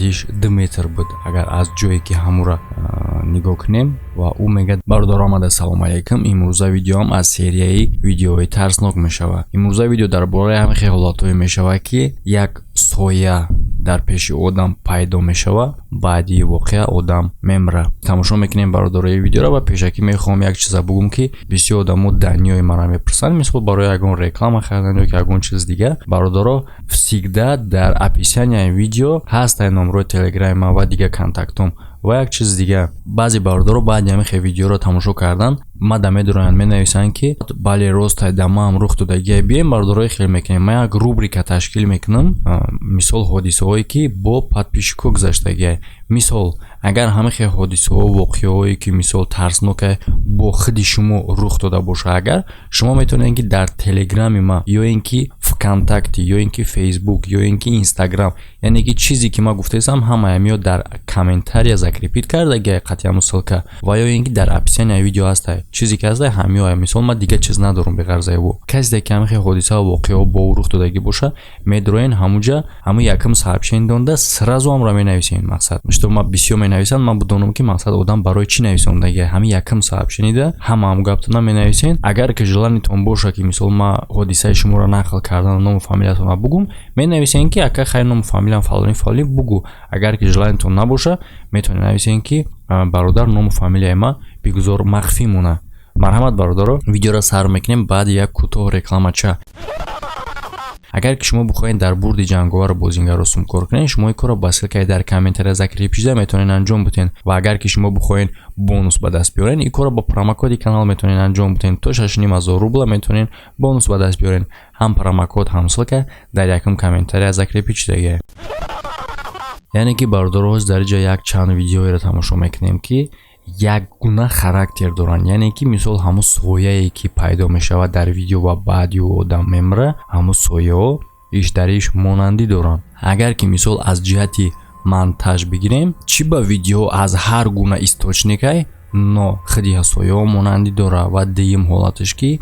بلندیش 2 متر بود اگر از جایی که همورا نگاه کنیم و او میگه برادر آمده سلام علیکم. امروزه ویدیو هم از سریای ویدیوهای ترسناک میشوه. امروزه ویدیو درباره همین حالاتوی میشوه که یک سایه در پیش آدم پیدا میشوه، بعدی واقعا آدم میمره. تماشا میکنیم برادرای ویدیو را و پیشکی میخوام یک چیز بگم که بسیار آدمو دنیای مرا میپرسن، مثلا برای یگان رکلام خریدن یا یگان چیز دیگه. برادرها всегда در описании ویدیو هست نمره تلگرام و دیگه کانتاکتم و یک چیز دیگه. بعضی برادرها بعد همین ویدیو رو تماشا کردن مدام دوران می نویسن که بله راست دما هم رخ دادگی بیایم برادرای خیلی میکنیم. من یک روبریکا تشکیل میکنم، مثال حادثه هایی که با подписчиков گذشتگی. مثال اگر همه حادثه ها و واقعه هایی که مثال ترسناک با خود شما رخ داده باشه، اگر شما میتونید که در تلگرام ما یا اینکه کانتاکتی یا اینکه فیسبوک یا اینکه اینستاگرام، یعنی که چیزی که ما گفتم همه میاد در کامنتاری ذکر کرده که قطعا مسلکه و یا اینکه در اپیسیون ویدیو هست چیزی که هست همه مثال ما دیگه چیز ندارم به غرض او. کسی که همه حادثه و واقعه با رخ دادگی باشه میدروین همونجا همون یکم сообщение دونده سرازو هم را می نویسین. مقصد مشتو ما بسیار می نویسن، من بدونم که مقصد آدم برای چی نویسنده همین یکم сообщение ده هم گفتن می نویسین. اگر که جلانتون باشه که مثال ما حادثه شما را نقل کردن نام فامیلیتون را بگم می نویسین که اگه خیر نام فامیلم فلانی بگو. اگر که جلانتون نباشه میتونین نویسین که برادر نام فامیلی ما بگذار مخفی مونه. مرحمت برادرها، ویدیو را سر میکنیم بعد یک کوتاه رکلام چه. اگر که شما بخواید در برد جنگاور بازیگر رو سمکار کنین، شما این کار را با که در کامنتر ذکر پیچیده میتونین انجام بدین. و اگر که شما بخواید بونوس به دست بیارین، این کار را با پروموکد کانال میتونین انجام بدین. تا 6,500 روبل میتونین بونوس به دست بیارین. هم پروموکد هم سلکه در یکم کامنتر ذکر پیچیده. یعنی که برادرها در جای یک چند ویدیویی را تماشا میکنیم که یک گونه خاراکتر دارن. یعنی که مثال همون سایه‌ای که پیدا میشوه در ویدیو و بعدی و آدم میمره، همون سایه ایش دریش مانندی دارن. اگر که مثال از جهتی مونتاژ بگیریم، چی با ویدیو از هر گونه استوچنیکای نو خودی سایه مانندی داره و دیم حالتش که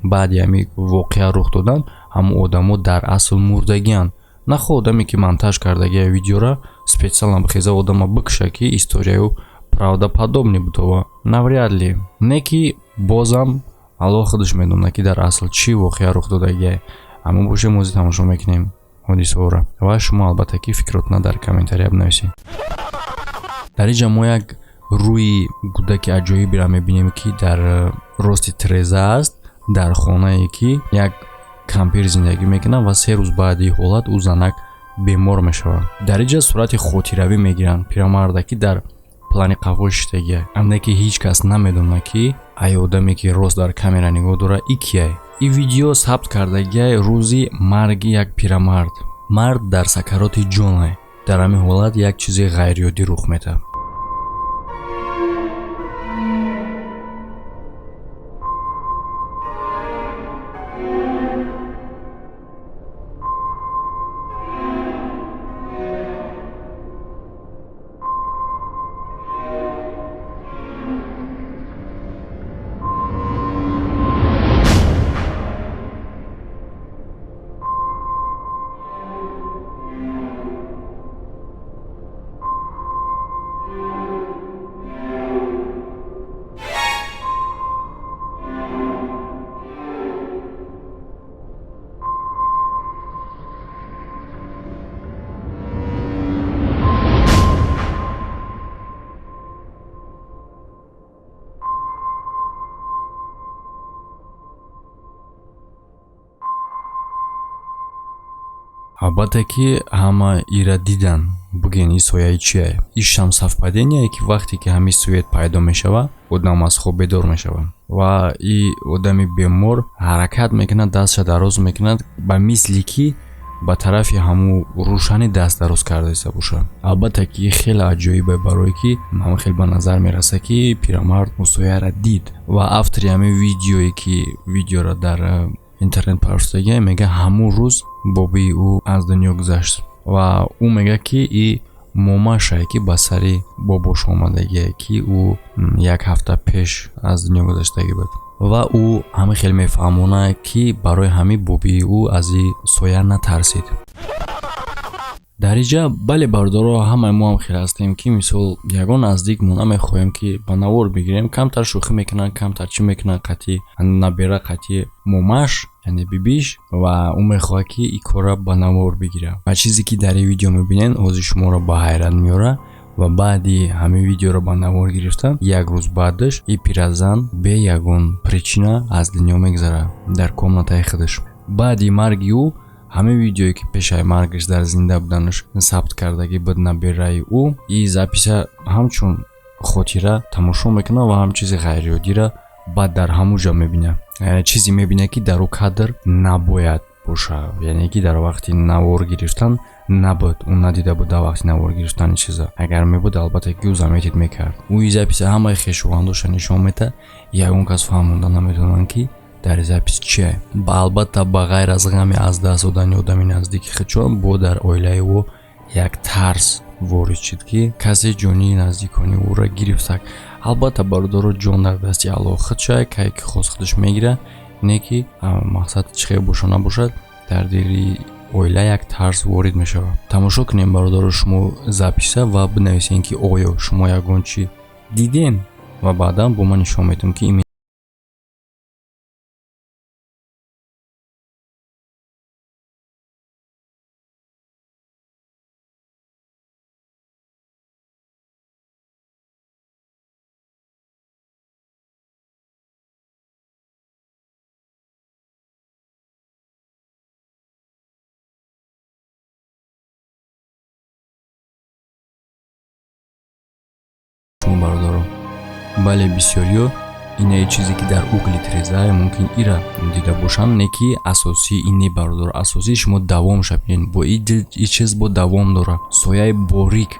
بعد یمی واقعا رخ دادن همون آدمو در اصل مردگیان. نه خود آدمی که مونتاژ کردگی ویدیو را специально بخیزه آدم بکشه که історию правдоподобный бутова навряд ли. Неки бозам Аллоҳ худаш медона ки дар асл чӣ воқеа рух додагие. Аммо бошем мози тамошо мекунем ҳодисаҳоро ва шумо албатта ки фикротна дар комментария бинависед. дар инҷа мо як рӯи гудаки аҷоибиро мебинем ки дар рости треза аст дар хонае ки як кампир зиндагӣ мекунад ва 3 рӯз баъди ҳолат ӯ занак бемор мешавад. дар инҷа сурати хотиравӣ мегиранд пирамардаки дар плани қавошидагӣ, анда ки ҳеҷ кас намедона ки ай одаме ки рост дар камера нигоҳ дора и кияй. ин видео сабт кардагӣ рӯзи марги як пирамард. мард дар сакароти ҷоне. дар ҳамин ҳолат як чизи ғайриёдӣ рух медиҳад. البته که همه ایرا دیدن بگین این سایه چیه؟ ایش هم совпадение که وقتی که همین سویت پیدا میشوه آدم از خواب بیدار میشوه و این آدمی بیمار حرکت میکنه، دستش دراز میکنه به مثلی که به طرف همو روشنی دست دراز کرده ایسته باشه. البته که خیلی عجیبه برای که من خیلی به نظر میرسه که پیرمرد سایه را دید و افتری همین ویدیویی که ویدیو را در اینترنت پرستگی میگه همون روز بابی او از دنیا گذشت و او میگه که این ماماشه که با سری باباش آمدگیه که او یک هفته پیش از دنیا گذشتگی بود و او همه خیلی میفهمونه که برای همین بابی او از این سایه نترسید. дар инҷа бале бардоро ҳамаи мо ҳам хел ҳастем ки мисол ягон наздикмон намехоҳем ки ба навор бигирем, камтар шӯхӣ мекунад, камтар чӣ мекунад, қатъи набера, қатъи момаш яъне бибиш ва ӯ мехоҳад ки ин кора ба навор бигира. ва чизе ки дар ин видео мебинед ҳозир шуморо ба ҳайрат меора ва баъди ҳамин видеоро ба навор гирифтан як рӯз баъдаш ин пиразан бе ягон причина аз дунё мегзарад дар комнатаи худаш. баъди марги ӯ ҳамин видеое ки пешаи маргаш дар зинда буданаш сабт кардаги буд набераи ӯ, ин записа ҳамчун хотира тамошо мекунад ва ҳам чизи ғайриоддиро баъд дар ҳамон ҷо мебинад. чизе мебинад ки дар ӯ кадр набояд боша, яъне ки дар вақти навор гирифтан набуд, ӯ надида буд дар вақти навор гирифтани чиза. агар мебуд албатта ки ӯ заметид мекард. ӯ ин записа ҳамаи хешовандоша нишон мета, ягон кас фаҳмонда наметавонанд ки дар запис чие. албатта ба ғайр аз ғами аз даст додани одами наздики худ, чун бо дар оилаи ӯ як тарс ворид шуд ки касе ҷони наздикони ӯро гирифтак. албатта бародаро ҷон дар дасти аллоҳ худ шай, кай ки хос худаш мегира, не ки мақсад чӣ хел боша набошад, дар дили оила як тарс ворид мешавад. тамошо кунем бародаро шумо записа ва бинависем ки оё шумо ягон чӣ дидем ва баъдан бо ман нишон медем ки бародаро бале бисёриё инаи чизе ки дар угли треза мумкин ира дида бошанд, не ки асосӣ ин не бародаро. асосӣ шумо давом шавед, бо ин чиз бо давом дора, сояи борик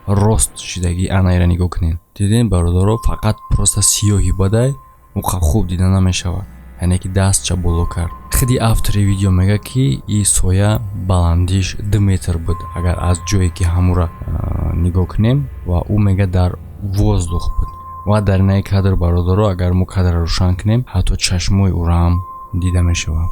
рост шидаги ана ира нигоҳ кунед. дидем бародаро, фақат просто сиёҳи бадай уқа хуб дида намешавад, яъне ки дастча боло кард. худи автори видео мега ки ин соя баландиш 2 метр буд агар аз ҷое ки ҳамура нигоҳ кунем, ва ӯ мега дар воздух буд. ва дар инаи кадр бародаро агар мо кадрро рӯшан кунем, ҳатто чашмои ӯро ҳам дида мешавад.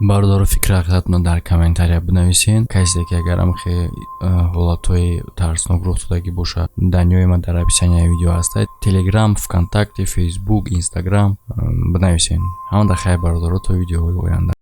бародаро фикр ақидатон дар комментария бинависен. касе ки агарам хе ҳолатҳои тарснок рух додаги боша, данёи ман дар описанияи видео ҳастад. телеграм, вконтакте, фейсбук, инстаграм бинависен. ҳамада хайр бародаро, то видеоҳои оянда.